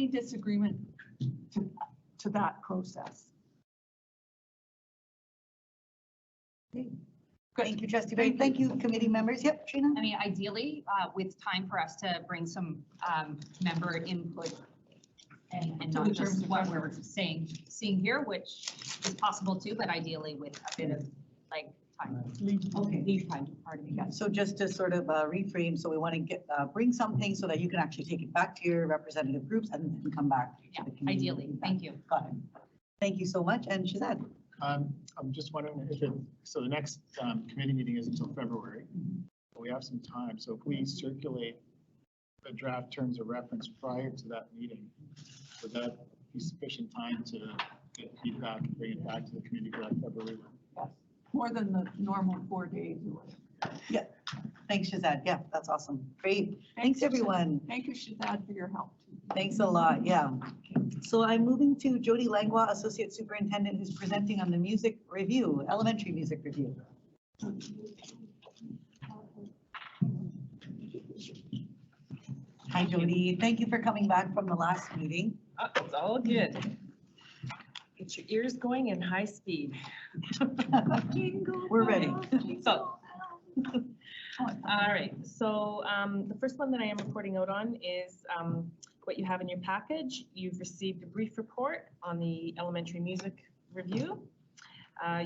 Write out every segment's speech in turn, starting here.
disagreement to that process? Okay. Thank you, Trustee Barry. Thank you, committee members. Yep, Trina. I mean, ideally, with time for us to bring some member input and not just what we're seeing here, which is possible too, but ideally with a bit of like time. Okay. Leave time, pardon me. Yes. So just to sort of reframe, so we want to get bring something so that you can actually take it back to your representative groups and then come back. Yeah, to the committee. ideally. Thank you. Got it. Thank you so much. And Shazad. I'm just wondering if so the next committee meeting is until February. But we have some time. So if we circulate the draft terms of reference prior to that meeting, would that be sufficient time to get feedback and bring it back to the committee for that February? More than the normal 4 days or whatever. Yeah. Thanks, Shazad. Yeah, that's awesome. Great. Thanks, everyone. Thank you, Shazad, for your help. Thanks a lot. Yeah. So I'm moving to Jody Langlois, Associate Superintendent, who's presenting on the music review, elementary music review. Hi, Jody. Thank you for coming back from the last meeting. It's all good. Get your ears going in high speed. We're ready. So, all right. So the first one that I am reporting out on is what you have in your package. You've received a brief report on the elementary music review.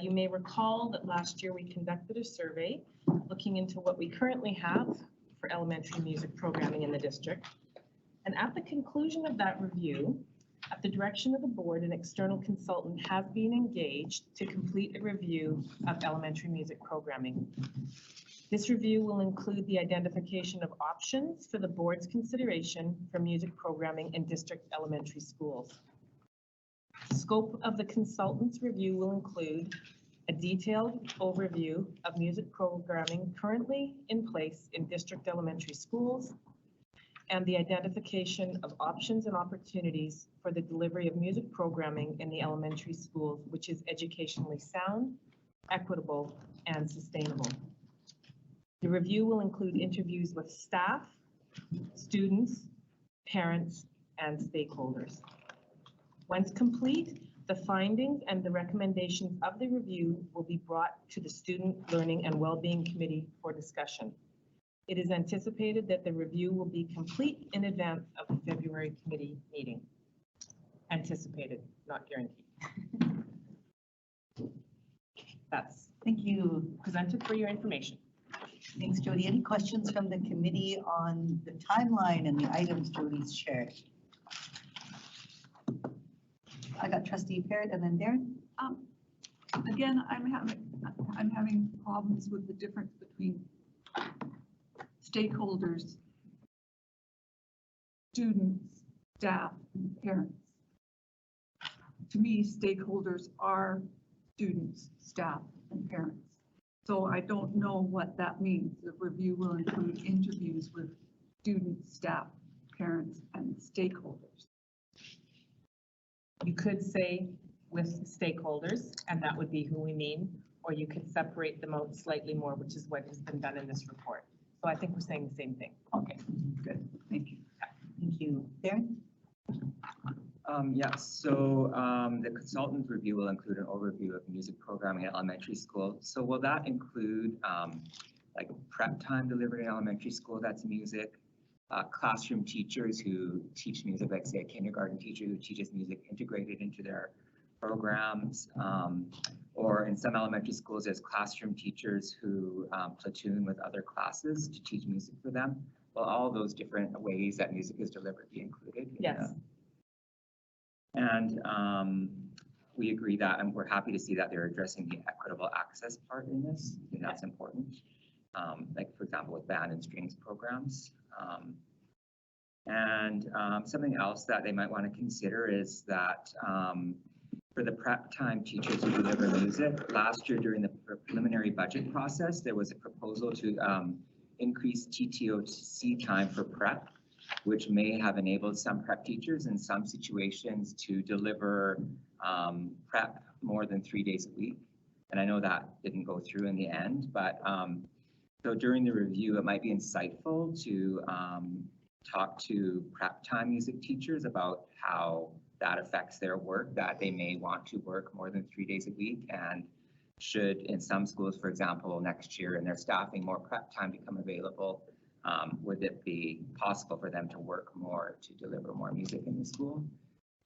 You may recall that last year we conducted a survey looking into what we currently have for elementary music programming in the district. And at the conclusion of that review, at the direction of the board, an external consultant has been engaged to complete a review of elementary music programming. This review will include the identification of options for the board's consideration for music programming in district elementary schools. The scope of the consultant's review will include a detailed overview of music programming currently in place in district elementary schools, and the identification of options and opportunities for the delivery of music programming in the elementary schools, which is educationally sound, equitable, and sustainable. The review will include interviews with staff, students, parents, and stakeholders. Once complete, the findings and the recommendations of the review will be brought to the Student Learning and Wellbeing Committee for discussion. It is anticipated that the review will be complete in advance of the February committee meeting. Anticipated, not guaranteed. That's Thank you. presented for your information. Thanks, Jody. Any questions from the committee on the timeline and the items Jody's shared? I got Trustee Parrott and then Darren. Again, I'm having problems with the difference between stakeholders, students, staff, and parents. To me, stakeholders are students, staff, and parents. So I don't know what that means. The review will include interviews with students, staff, parents, and stakeholders. You could say with stakeholders, and that would be who we mean, or you could separate them out slightly more, which is what has been done in this report. So I think we're saying the same thing. Okay, good. Thank you. Thank you. Darren? Yes, so the consultant review will include an overview of music programming at elementary school. So will that include like prep time delivered in elementary school that's music, classroom teachers who teach music, like say a kindergarten teacher who teaches music integrated into their programs, or in some elementary schools there's classroom teachers who platoon with other classes to teach music for them. Will all those different ways that music is delivered be included? Yes. And we agree that, and we're happy to see that they're addressing the equitable access part in this. I think that's important. Like for example, with band and strings programs. Something else that they might want to consider is that for the prep time teachers who deliver music, last year during the preliminary budget process, there was a proposal to increase TTOC time for prep, which may have enabled some prep teachers in some situations to deliver prep more than 3 days a week. And I know that didn't go through in the end, but so during the review, it might be insightful to talk to prep time music teachers about how that affects their work, that they may want to work more than 3 days a week. And should, in some schools, for example, next year in their staffing, more prep time become available, would it be possible for them to work more to deliver more music in the school?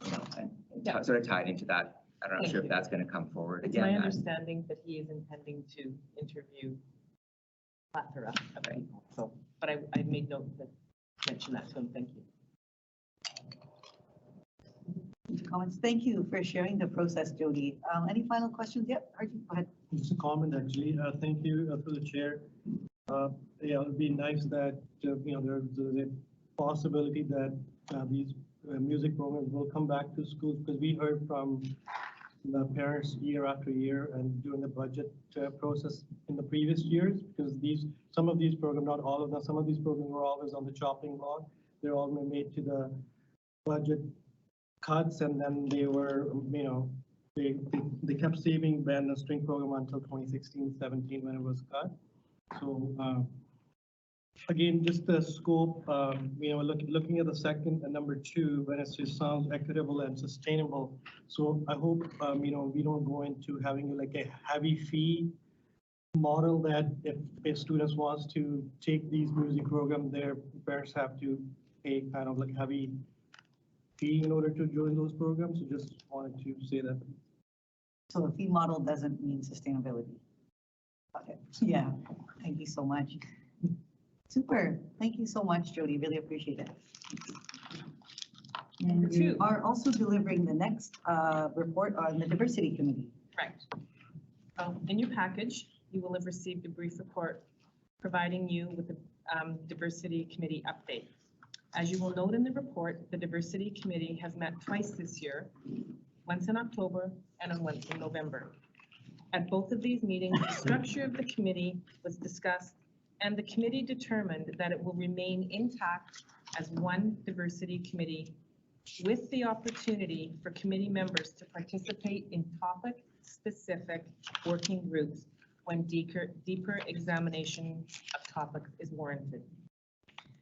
You know, and sort of tied into that. I'm not Thank sure if you. that's going to come forward It's again. my that- understanding that he is intending to interview plethora of Okay. people, so, but I made note to mention that to him, thank you. Comments. Thank you for sharing the process, Jody. Any final questions? Yep, Archie, go ahead. Just a comment, actually. Thank you through the chair. Yeah, it'd be nice that, there's a possibility that these music programs will come back to schools, because we heard from the parents year after year and during the budget process in the previous years, because some of these programs, not all of them, some of these programs were always on the chopping block. They're all made to the budget cuts, and then they were, they kept saving band and string program until 2016-17 when it was cut. So again, just the scope, looking at the second and number 2, when it just sounds equitable and sustainable. So I hope, we don't go into having like a heavy fee model that if students wants to take these music programs, their parents have to pay kind of like heavy fee in order to join those programs. So just wanted to say that. So the fee model doesn't mean sustainability. Okay, yeah, thank you so much. Super, thank you so much, Jody, really appreciate it. And Number you 2. are also delivering the next report on the diversity committee. Correct. In your package, you will have received a brief report providing you with a diversity committee update. As you will note in the report, the diversity committee has met twice this year, once in October and once in November. At both of these meetings, the structure of the committee was discussed, and the committee determined that it will remain intact as one diversity committee, with the opportunity for committee members to participate in topic-specific working groups when deeper examination of topics is warranted.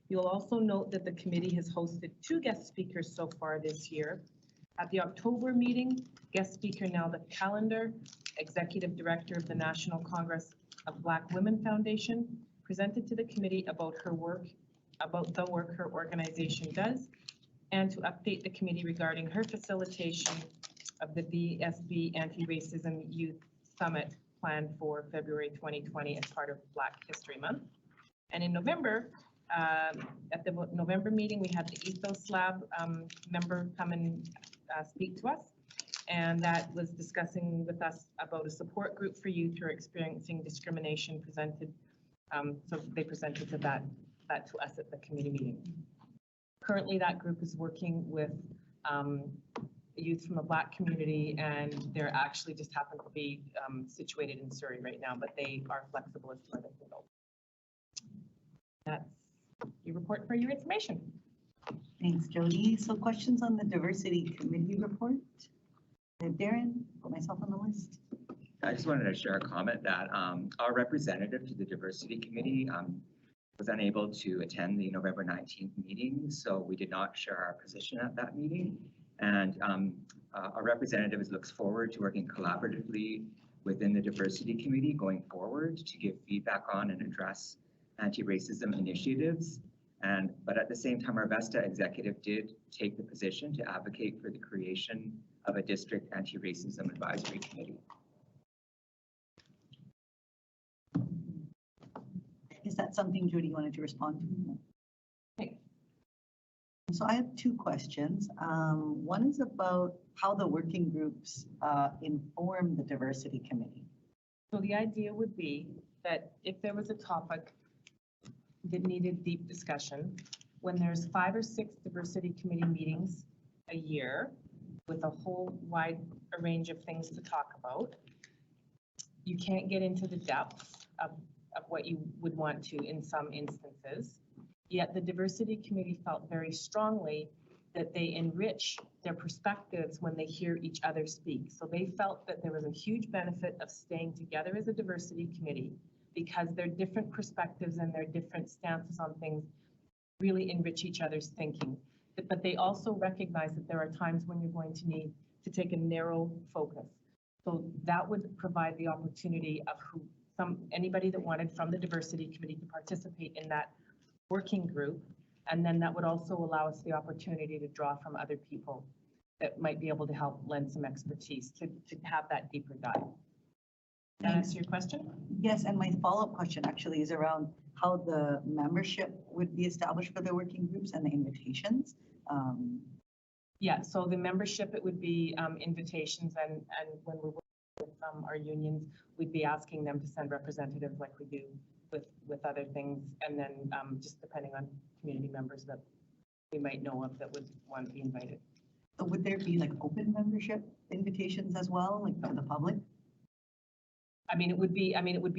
You'll also note that the committee has hosted 2 guest speakers so far this year. At the October meeting, guest speaker Nelda Callender, Executive Director of the National Congress of Black Women Foundation, presented to the committee about the work her organization does, and to update the committee regarding her facilitation of the VSB Anti-Racism Youth Summit planned for February 2020 as part of Black History Month. And in November, at the November meeting, we had the Ethos Lab member come and speak to us. And that was discussing with us about a support group for youth who are experiencing discrimination presented. So they presented that to us at the committee meeting. Currently, that group is working with youth from the Black community, and they're actually just happen to be situated in Surrey right now, but they are flexible as to where they can go. That's your report for your information. Thanks, Jody. So questions on the diversity committee report? Darren, put myself on the list. I just wanted to share a comment that our representative to the diversity committee was unable to attend the November 19th meeting, so we did not share our position at that meeting. And our representative looks forward to working collaboratively within the diversity committee going forward to give feedback on and address anti-racism initiatives. But at the same time, our VESTA executive did take the position to advocate for the creation of a district anti-racism advisory committee. Is that something, Jody, you wanted to respond to? Okay. So I have 2 questions. One is about how the working groups inform the diversity committee. So the idea would be that if there was a topic that needed deep discussion, when there's 5 or 6 diversity committee meetings a year with a whole wide range of things to talk about, you can't get into the depths of what you would want to in some instances. Yet the diversity committee felt very strongly that they enrich their perspectives when they hear each other speak. So they felt that there was a huge benefit of staying together as a diversity committee, because their different perspectives and their different stances on things really enrich each other's thinking. But they also recognize that there are times when you're going to need to take a narrow focus. So that would provide the opportunity of anybody that wanted from the diversity committee to participate in that working group. And then that would also allow us the opportunity to draw from other people that might be able to help lend some expertise to have that deeper dive. That answer your question? Yes, and my follow-up question actually is around how the membership would be established for the working groups and the invitations. Yeah, so the membership, it would be invitations, and when we're working with our unions, we'd be asking them to send representatives like we do with other things, and then just depending on community members that we might know of that would want to be invited. So would there be like open membership invitations as well, like to the public? I mean, it would be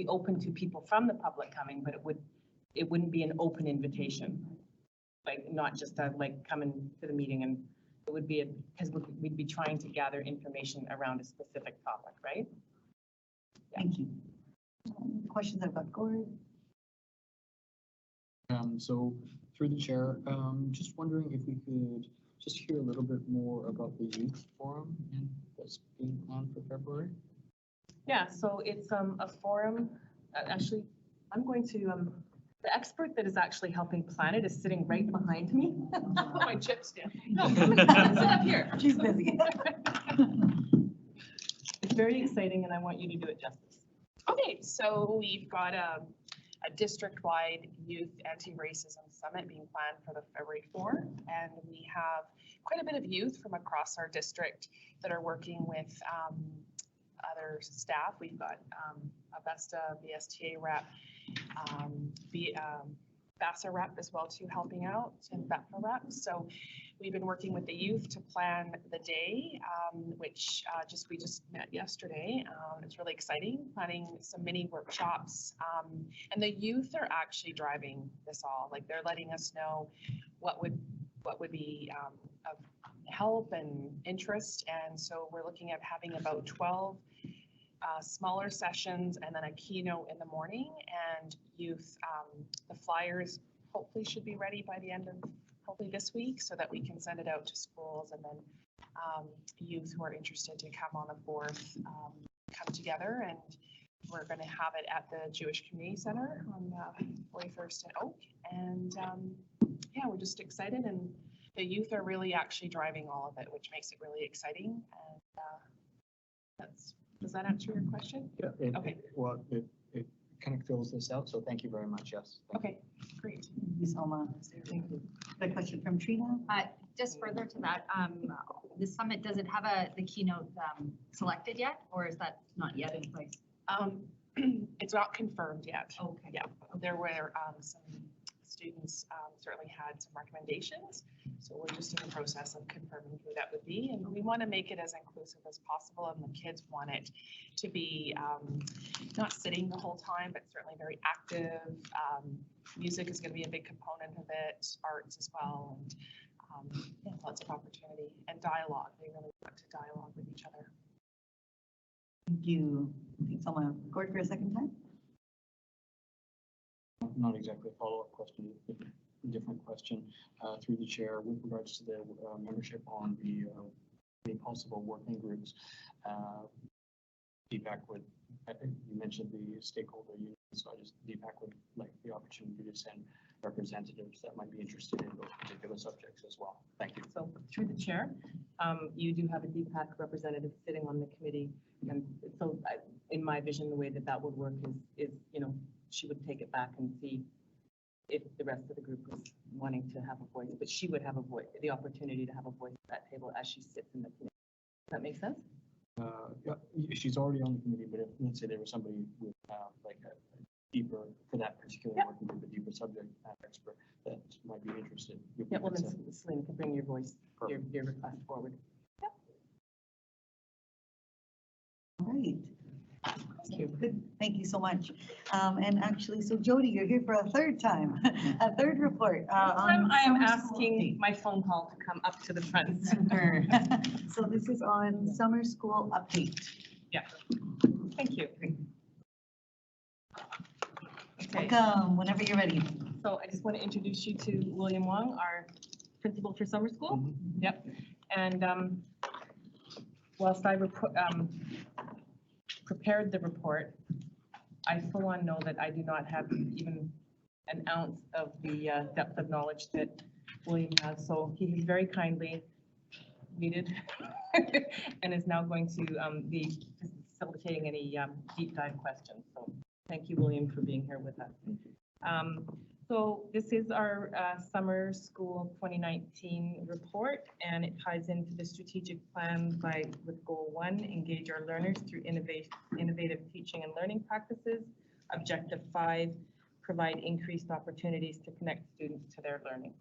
open to people from the public coming, but it wouldn't be an open invitation. Like not just like come in to the meeting, and it would be because we'd be trying to gather information around a specific topic, right? Yeah. Thank you. Questions I've got, Gord? So through the chair, just wondering if we could just hear a little bit more about the youth forum that's being planned for February. Yeah, so it's a forum. Actually, I'm going to the expert that is actually helping plan it is sitting right behind me. My chips down. No, sit up here. She's busy. It's very exciting, and I want you to do it justice. Okay, so we've got a district-wide youth anti-racism summit being planned for the February 4th, and we have quite a bit of youth from across our district that are working with other staff. We've got a Vesta VSTA rep, BASA rep as well too, helping out, and BEPFA rep. So we've been working with the youth to plan the day, which we just met yesterday. It's really exciting, planning some mini workshops. And the youth are actually driving this all. Like they're letting us know what would be of help and interest. And so we're looking at having about 12 smaller sessions and then a keynote in the morning, and youth, the flyers hopefully should be ready by the end of hopefully this week so that we can send it out to schools, and then youth who are interested to come on the 4th come together, and we're going to have it at the Jewish Community Center on 41st and Oak, and yeah, we're just excited, and the youth are really actually driving all of it, which makes it really exciting, and does that answer your question? Yeah. Okay. Well, it kind of fills this out, so thank you very much. Yes. Okay, great. Thank you so much. Thank you. A question from Trina? Just further to that, the summit, does it have the keynote selected yet, or is that not yet in place? It's not confirmed yet. Okay. Yeah, there were some students certainly had some recommendations. So we're just in the process of confirming who that would be. And we want to make it as inclusive as possible. And the kids want it to be not sitting the whole time, but certainly very active. Music is going to be a big component of it, arts as well, and yeah, lots of opportunity and dialogue. They really want to dialogue with each other. Thank you. Thanks so much. Gord, for a second time? Not exactly a follow-up question, a different question through the chair with regards to the membership on the possible working groups. Feedback would, I think you mentioned the stakeholder union, so I just feedback would like the opportunity to send representatives that might be interested in those particular subjects as well. Thank you. So through the chair, you do have a DPAC representative sitting on the committee, and so in my vision, the way that would work is she would take it back and see if the rest of the group was wanting to have a voice, but she would have a voice, the opportunity to have a voice at that table as she sits in the committee. Does that make sense? Yeah, she's already on the committee, but if, let's say there was somebody with like a deeper, for that particular working group, a deeper subject expert that might be interested. Yeah, well, then Celine can bring your voice, your request forward. All right. Thank you. Good. Thank you so much. And actually, so Jody, you're here for a third time, a third report. I am summer school asking my phone call to come up to the front. update. So this is on summer school update. Yeah. Thank you. Okay. Welcome, whenever you're ready. So I just want to introduce you to William Wong, our principal for summer school. Yep. And whilst I prepared the report, I full on know that I do not have even an ounce of the depth of knowledge that William has. So he has very kindly muted and is now going to be facilitating any deep dive questions. So thank you, William, for being here with us. So this is our summer school 2019 report, and it ties into the strategic plan with goal 1, engage our learners through innovative teaching and learning practices. Objective 5, provide increased opportunities to connect students to their learning.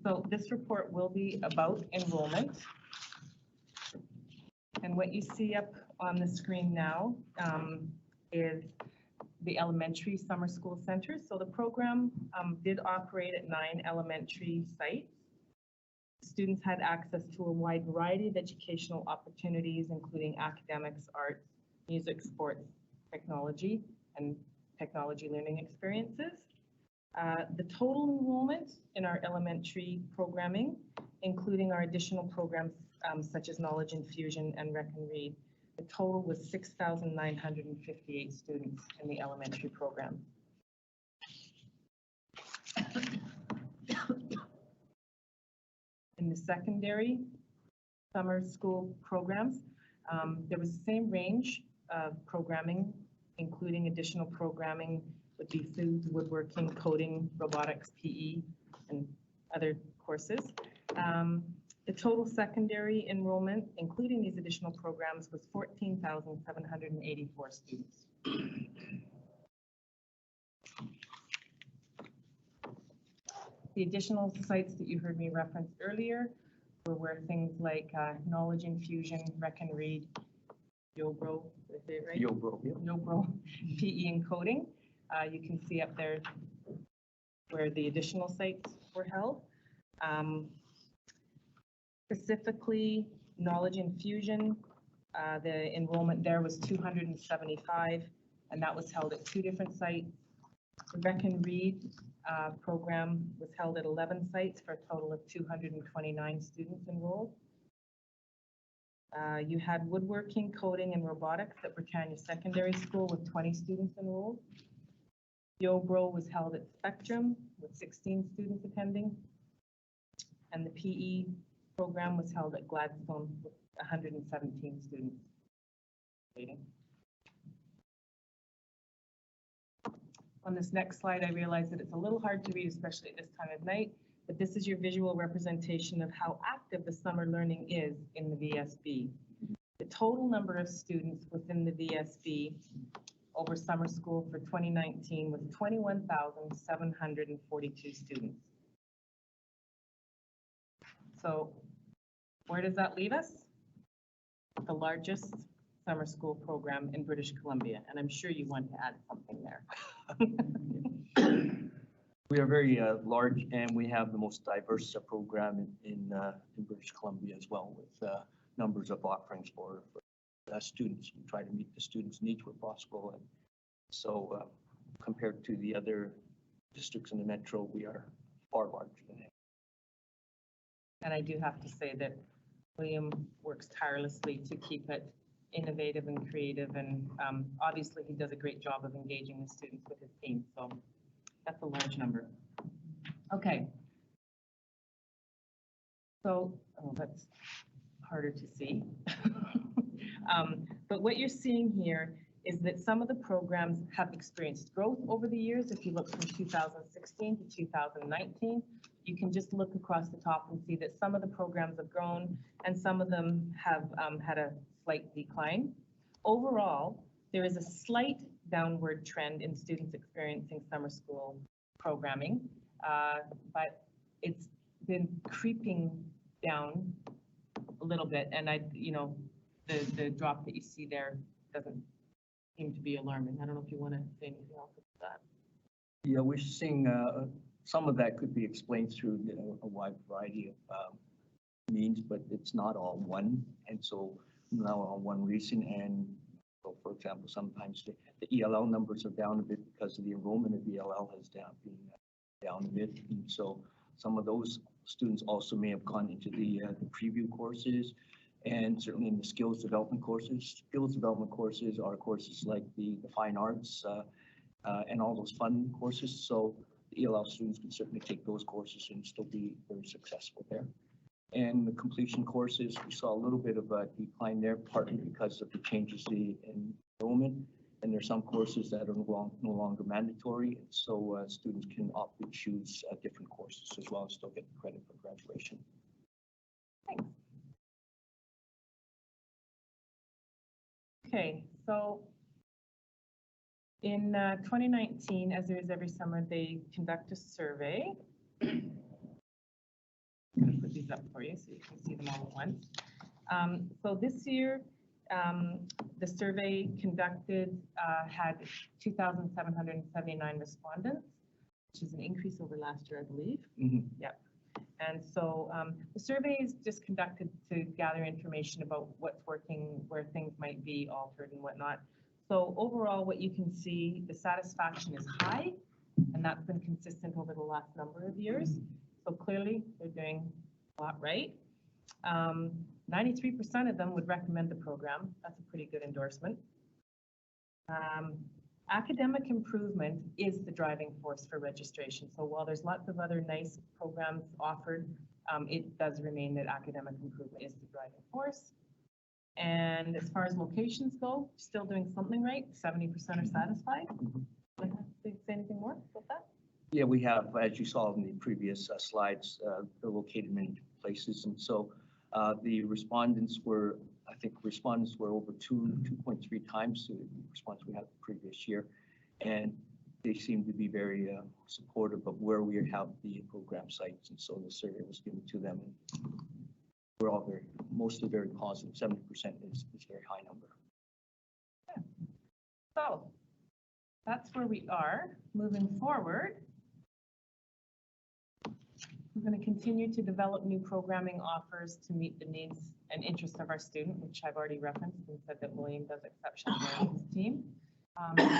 So this report will be about enrollment. And what you see up on the screen now is the elementary summer school centers. So the program did operate at 9 elementary sites. Students had access to a wide variety of educational opportunities, including academics, arts, music, sports, technology, and technology learning experiences. The total enrollment in our elementary programming, including our additional programs such as Knowledge Infusion and Rec and Read, the total was 6,958 students in the elementary program. In the secondary summer school programs, there was the same range of programming, including additional programming would be food, woodworking, coding, robotics, PE, and other courses. The total secondary enrollment, including these additional programs, was 14,784 students. The additional sites that you heard me reference earlier were where things like Knowledge Infusion, Rec and Read, YoBro, did I say it right? YoBro, yeah. YoBro, PE and coding. You can see up there where the additional sites were held. Specifically, Knowledge Infusion, the enrollment there was 275, and that was held at 2 different sites. The Rec and Read program was held at 11 sites for a total of 229 students enrolled. You had woodworking, coding, and robotics at Britannia Secondary School with 20 students enrolled. YoBro was held at Spectrum with 16 students attending. And the PE program was held at Gladstone with 117 students waiting. On this next slide, I realize that it's a little hard to read, especially at this time of night, but this is your visual representation of how active the summer learning is in the VSB. The total number of students within the VSB over summer school for 2019 was 21,742 students. So where does that leave us? The largest summer school program in British Columbia, and I'm sure you want to add something there. We are very large, and we have the most diverse program in British Columbia as well, with numbers of offerings for students. We try to meet the students' needs where possible, and so compared to the other districts in the metro, we are far larger than it. And I do have to say that William works tirelessly to keep it innovative and creative, and obviously he does a great job of engaging the students with his team, so that's a large number. Okay. So, oh, that's harder to see. But what you're seeing here is that some of the programs have experienced growth over the years. If you look from 2016 to 2019, you can just look across the top and see that some of the programs have grown and some of them have had a slight decline. Overall, there is a slight downward trend in students experiencing summer school programming, but it's been creeping down a little bit, and the drop that you see there doesn't seem to be alarming. I don't know if you want to say anything else about that. Yeah, we're seeing some of that could be explained through a wide variety of means, but it's not all one. And so now on one reason, and So for example, sometimes the ELL numbers are down a bit because of the enrollment of ELL has been down a bit. And so some of those students also may have gone into the preview courses, and certainly in the skills development courses. Skills development courses are courses like the fine arts and all those fun courses. So the ELL students can certainly take those courses and still be very successful there. And the completion courses, we saw a little bit of a decline there, partly because of the changes in enrollment. And there's some courses that are no longer mandatory, so students can opt to choose different courses as well and still get the credit for graduation. Thanks. Okay, so in 2019, as there is every summer, they conduct a survey. I'm going to put these up for you so you can see them all at once. So this year, the survey conducted had 2,779 respondents, which is an increase over last year, I believe. Mhm. Yep. And so the survey is just conducted to gather information about what's working, where things might be altered and whatnot. So overall, what you can see, the satisfaction is high, and that's been consistent over the last number of years. So clearly, they're doing a lot right. 93% of them would recommend the program. That's a pretty good endorsement. Academic improvement is the driving force for registration. So while there's lots of other nice programs offered, it does remain that academic improvement is the driving force. And as far as locations go, still doing something right. 70% are satisfied. Say anything more about that? Yeah, we have, as you saw in the previous slides, they're located in many places. And so the respondents were, I think respondents were over 2.3 times the response we had the previous year. And they seem to be very supportive of where we have the program sites. And so the survey was given to them. And we're all mostly very positive. 70% is a very high number. Yeah. So that's where we are. Moving forward, we're going to continue to develop new programming offers to meet the needs and interests of our student, which I've already referenced and said that William does exceptionally well with his team.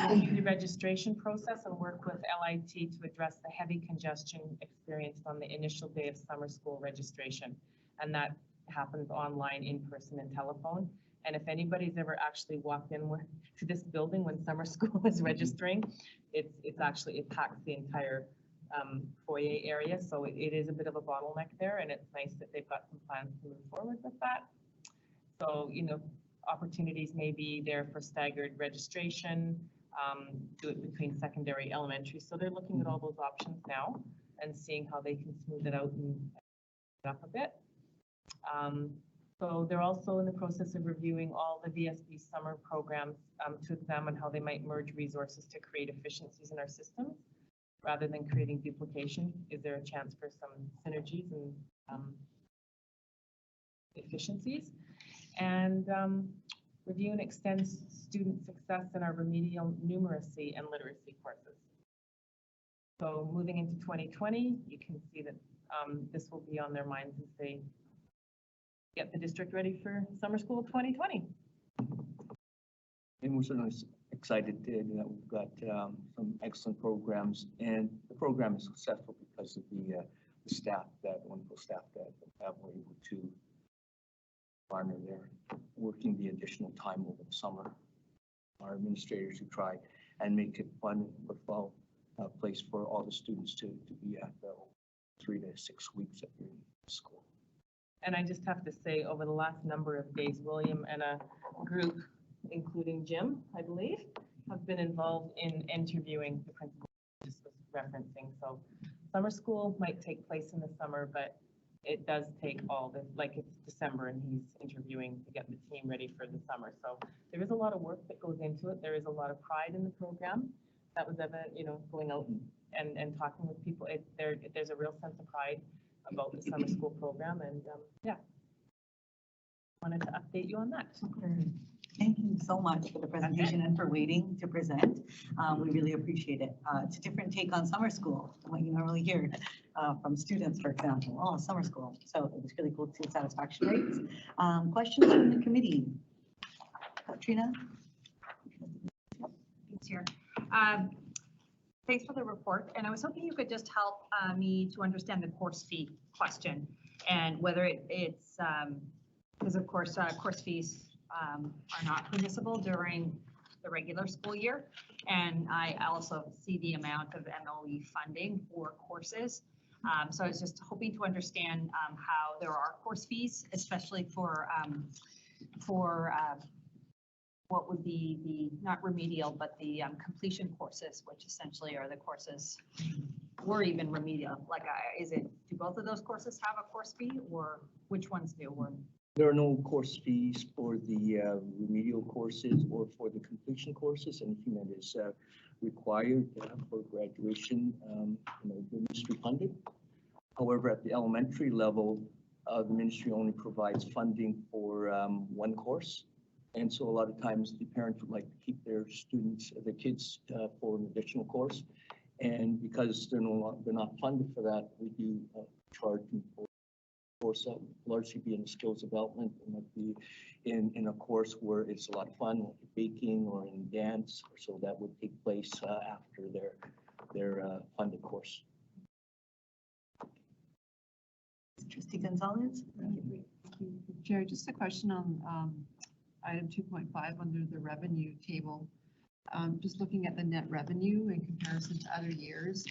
Review the registration process and work with LIT to address the heavy congestion experienced on the initial day of summer school registration. And that happens online, in person, and telephone. And if anybody's ever actually walked in to this building when summer school is registering, it packs the entire foyer area. So it is a bit of a bottleneck there, and it's nice that they've got some plans to move forward with that. So, opportunities may be there for staggered registration, do it between secondary, elementary. So they're looking at all those options now and seeing how they can smooth it out and up a bit. So they're also in the process of reviewing all the VSB summer programs to examine how they might merge resources to create efficiencies in our systems rather than creating duplication. Is there a chance for some synergies and efficiencies? And review and extend student success in our remedial numeracy and literacy courses. So moving into 2020, you can see that this will be on their minds as they get the district ready for summer school 2020. And we're certainly excited that we've got some excellent programs, and the program is successful because of the staff, that wonderful staff that were able to partner there, working the additional time over the summer. Our administrators who try and make it fun and worthwhile place for all the students to be at 3 to 6 weeks at your school. And I just have to say, over the last number of days, William and a group, including Jim, I believe, have been involved in interviewing the principal, just was referencing. So summer school might take place in the summer, but it does take all the, like it's December and he's interviewing to get the team ready for the summer. So there is a lot of work that goes into it. There is a lot of pride in the program. That was evident, going out and talking with people. There's a real sense of pride about the summer school program, and yeah, wanted to update you on that. Thank you so much for the presentation and for waiting to present. We really appreciate it. It's a different take on summer school than what you normally hear from students, for example. Oh, summer school. So it was really cool to see satisfaction rates. Questions from the committee? Katrina? Thanks, Chair. Thanks for the report, and I was hoping you could just help me to understand the course fee question and whether it's, because of course, course fees are not permissible during the regular school year. And I also see the amount of MOE funding for courses. So I was just hoping to understand how there are course fees, especially for what would be the, not remedial, but the completion courses, which essentially are the courses, or even remedial. Like, do both of those courses have a course fee, or which ones do? Or There are no course fees for the remedial courses or for the completion courses. Anything that is required for graduation, the ministry funded. However, at the elementary level, the ministry only provides funding for one course. And so a lot of times the parents would like to keep their students, the kids for an additional course. And because they're not funded for that, we do charge them for course that would largely be in skills development, and might be in a course where it's a lot of fun, like baking or in dance. So that would take place after their funded course. Trustee Gonzalez? Chair, just a question on item 2.5 under the revenue table. Just looking at the net revenue in comparison to other years,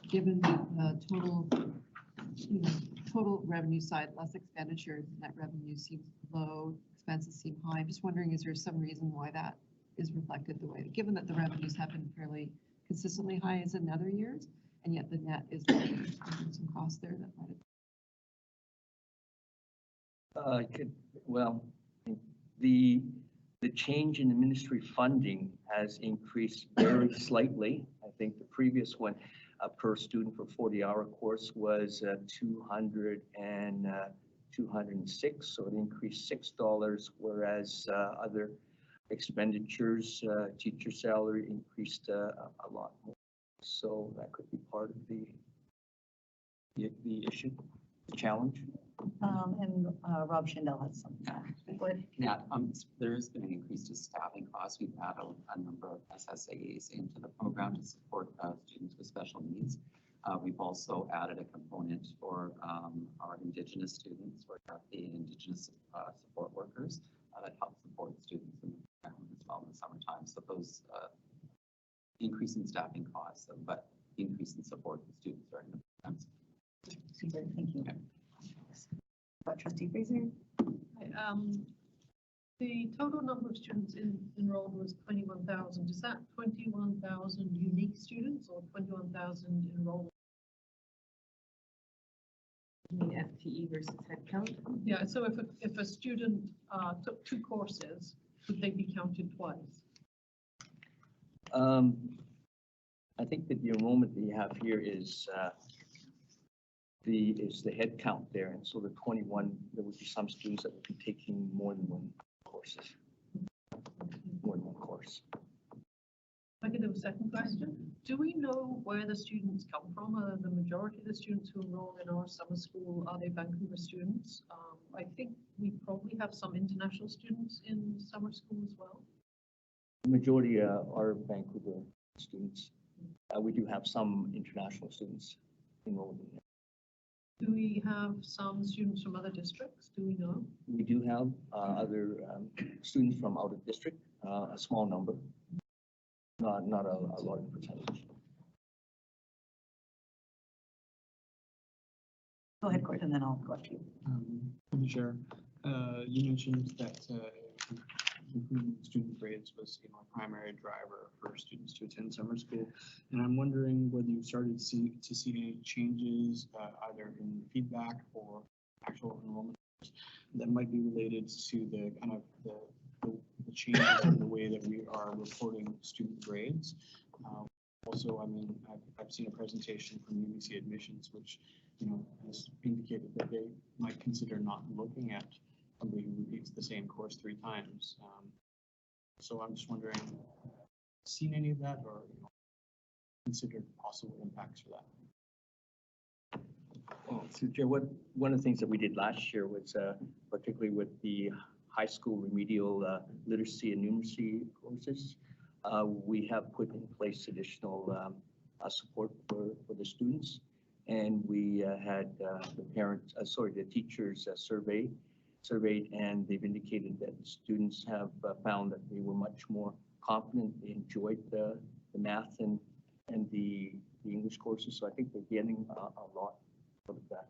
given the total revenue side, less expenditures, net revenue seems low, expenses seem high. Just wondering, is there some reason why that is reflected the way, given that the revenues have been fairly consistently high as in other years, and yet the net is low? Some costs there that might have. The change in the ministry funding has increased very slightly. I think the previous one per student for 40-hour course was 206, so it increased $6, whereas other expenditures, teacher salary increased a lot more. So that could be part of the issue, the challenge. And Rob Schindel has something. Go ahead. Yeah, there has been an increase to staffing costs. We've added a number of SSAs into the program to support students with special needs. We've also added a component for our Indigenous students. We have the Indigenous support workers that help support students in the program as well in the summertime. So those increase in staffing costs, but increase in support for students during the programs. Super, thank you. Trustee Fraser? The total number of students enrolled was 21,000. Is that 21,000 unique students or 21,000 enrolled? You mean FTE versus headcount? Yeah, so if a student took two courses, would they be counted twice? I think that the enrollment that you have here is the head count there, and so the 21, there would be some students that would be taking more than one course. I could have a second question. Do we know where the students come from? Are the majority of the students who enroll in our summer school, are they Vancouver students? I think we probably have some international students in summer school as well. The majority are Vancouver students. We do have some international students enrolled in there. Do we have some students from other districts? Do we know? We do have other students from out of district, a small number, not a large percentage. Go ahead, Gordon, and then I'll go after you. Thank you, Chair. You mentioned that improving student grades was a primary driver for students to attend summer school, and I'm wondering whether you've started to see any changes either in feedback or actual enrollment that might be related to the kind of the changes in the way that we are reporting student grades. Also, I mean, I've seen a presentation from UBC Admissions, which has indicated that they might consider not looking at somebody who repeats the same course 3 times. So I'm just wondering, seen any of that or considered possible impacts for that? Well, so Joe, one of the things that we did last year was particularly with the high school remedial literacy and numeracy courses, We have put in place additional support for the students. And we had the parents, the teachers surveyed, and they've indicated that students have found that they were much more confident. They enjoyed the math and the English courses. So I think they're getting a lot out of that.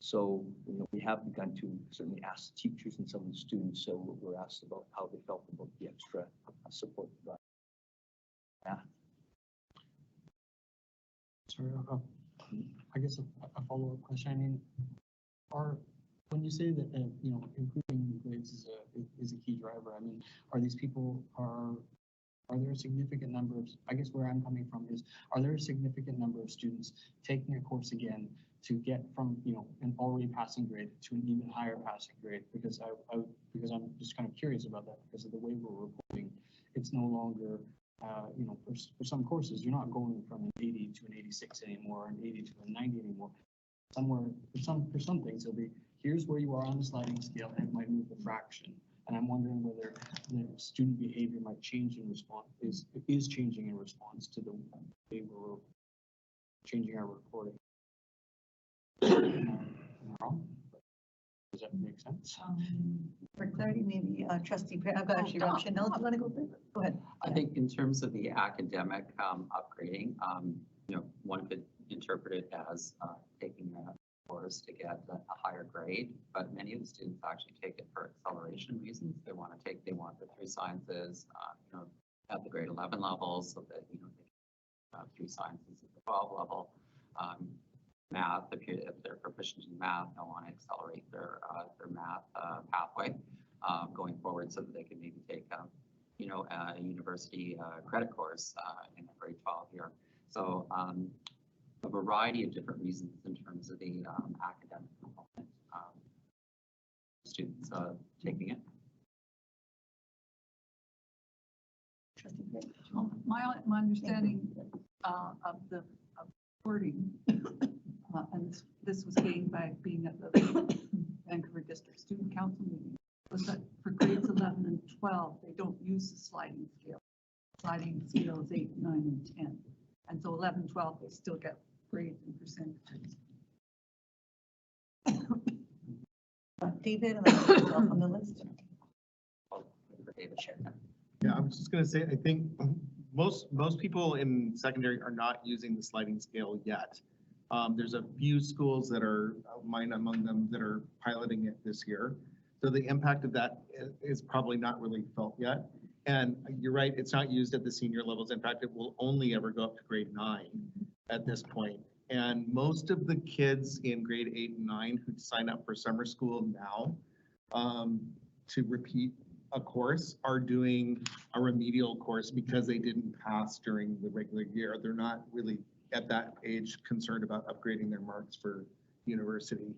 So we have begun to certainly ask teachers and some of the students. So we're asked about how they felt about the extra support for that. Yeah. Sorry, I guess a follow-up question. I mean, when you say that improving grades is a key driver, I mean, are these people are there a significant number of, I guess where I'm coming from is, are there a significant number of students taking a course again to get from an already passing grade to an even higher passing grade? Because because I'm just kind of curious about that, because of the way we're reporting, it's no longer for some courses, you're not going from an 80 to an 86 anymore, or an 80 to a 90 anymore. Somewhere, for some things, it'll be, here's where you are on the sliding scale, and it might move a fraction. And I'm wondering whether the student behavior might change in response, is changing in response to the way we're changing our reporting. Am I wrong? Does that make sense? For clarity, maybe Trustee Perry, I've got actually Rob Chanel. Do you want to go first? Go ahead. I think in terms of the academic upgrading, one could interpret it as taking a course to get a higher grade, but many of the students actually take it for acceleration reasons. They want the 3 sciences, at the grade 11 levels, so that they have 3 sciences at the 12 level. Math, if they're proficient in math, they'll want to accelerate their math pathway going forward, so that they can maybe take a university credit course in the grade 12 year. So a variety of different reasons in terms of the academic component, students taking it. Trustee Perry. My understanding of the wording, and this was gained by being at the Vancouver District Student Council meeting, was that for grades 11 and 12, they don't use the sliding scale. Sliding scale is 8, 9, and 10. And so 11, 12, they still get grades and percentages. David, and then yourself on the list. David shared that. Yeah, I was just going to say, I think most people in secondary are not using the sliding scale yet. There's a few schools that are, mine among them, that are piloting it this year. So the impact of that is probably not really felt yet. And you're right, it's not used at the senior levels. In fact, it will only ever go up to grade 9 at this point. And most of the kids in grade 8 and 9 who sign up for summer school now to repeat a course are doing a remedial course because they didn't pass during the regular year. They're not really at that age concerned about upgrading their marks for university.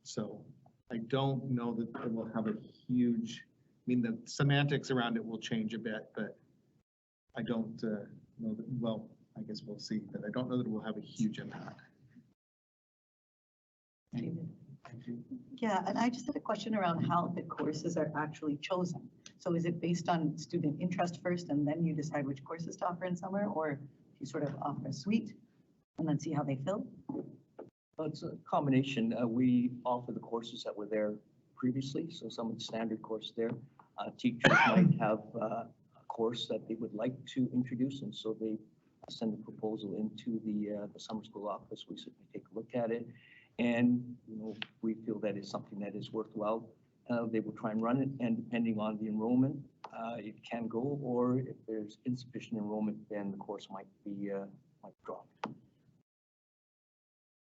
So I don't know that it will have a huge, I mean, the semantics around it will change a bit, but I don't know that, well, I guess we'll see, but I don't know that it will have a huge impact. David. Yeah, and I just had a question around how the courses are actually chosen. So is it based on student interest first, and then you decide which courses to offer in summer, or you sort of offer a suite and then see how they fill? Well, it's a combination. We offer the courses that were there previously, so some of the standard courses there. Teachers might have a course that they would like to introduce, and so they send a proposal into the summer school office. We certainly take a look at it, and we feel that is something that is worthwhile. They will try and run it, and depending on the enrollment, it can go, or if there's insufficient enrollment, then the course might be dropped.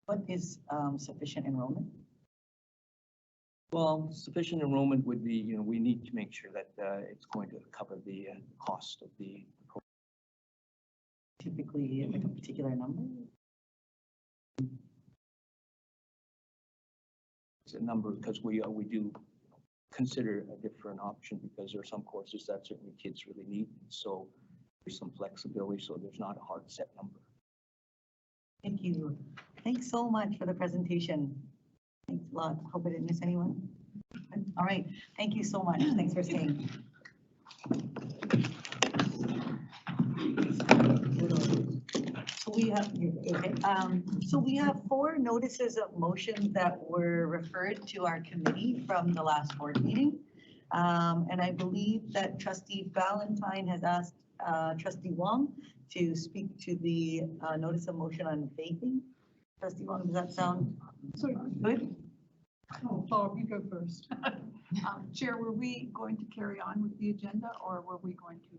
What is sufficient enrollment? Well, sufficient enrollment would be, we need to make sure that it's going to cover the cost of the program. Typically, like a particular number? It's a number because we do consider a different option, because there are some courses that certainly kids really need. So there's some flexibility, so there's not a hard set number. Thank you. Thanks so much for the presentation. Thanks a lot. Hope I didn't miss anyone. All right, thank you so much. Thanks for staying. So we have, okay, so we have 4 notices of motion that were referred to our committee from the last board meeting. And I believe that trustee Valentine has asked trustee Wong to speak to the notice of motion on vaping. Trustee Wong, does that sound good? Oh, Barb, you go first. Chair, were we going to carry on with the agenda or were we going to?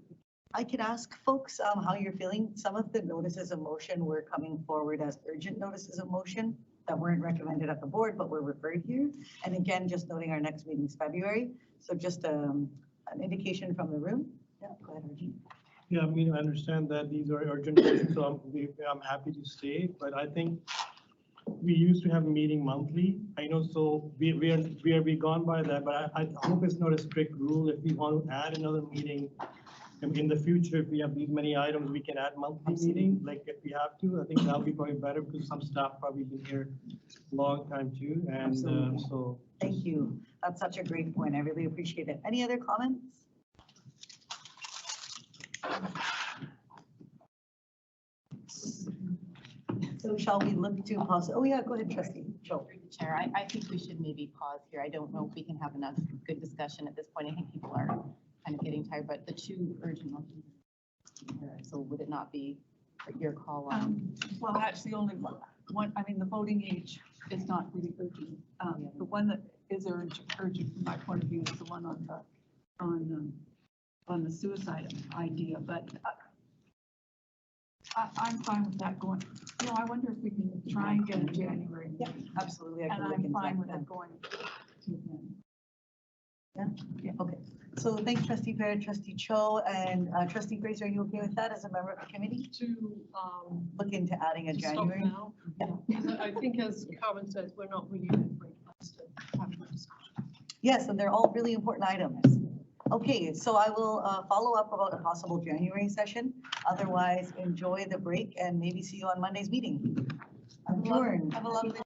I could ask folks how you're feeling. Some of the notices of motion were coming forward as urgent notices of motion that weren't recommended at the board, but were referred here. And again, just noting our next meeting is February. So just an indication from the room. Yeah, go ahead, Arjun. Yeah, I mean, I understand that these are urgent issues, so I'm happy to stay, but I think we used to have a meeting monthly. I know, so we gone by that, but I hope it's not a strict rule. If we want to add another meeting in the future, if we have these many items, we can add monthly meeting, like if we have to. I think that'll be probably better because some staff probably been here a long time too, and so. Thank you. That's such a great point. I really appreciate it. Any other comments? So shall we look to pause? Oh yeah, go ahead, trustee. Joe. Chair, I think we should maybe pause here. I don't know if we can have enough good discussion at this point. I think people are kind of getting tired, but the 2 urgent motions. So would it not be your call on? Well, that's the only one. I mean, the voting age is not really urgent. The one that is urgent from my point of view is the one on the suicide idea, but I'm fine with that going. You know, I wonder if we can try and get a January. Yeah, absolutely. I And can look I'm into fine that. with it going to then. Yeah, okay. So thanks, trustee Barrett, trustee Cho, and trustee Grace, are you okay with that as a member of the committee? To, Look into adding a to stop January? now. Yeah. I think as Carmen says, we're not really in a great place to have a discussion. Yes, and they're all really important items. Okay, so I will follow up about a possible January session. Otherwise, enjoy the break and maybe see you on Monday's meeting. Adjourned. Have a lovely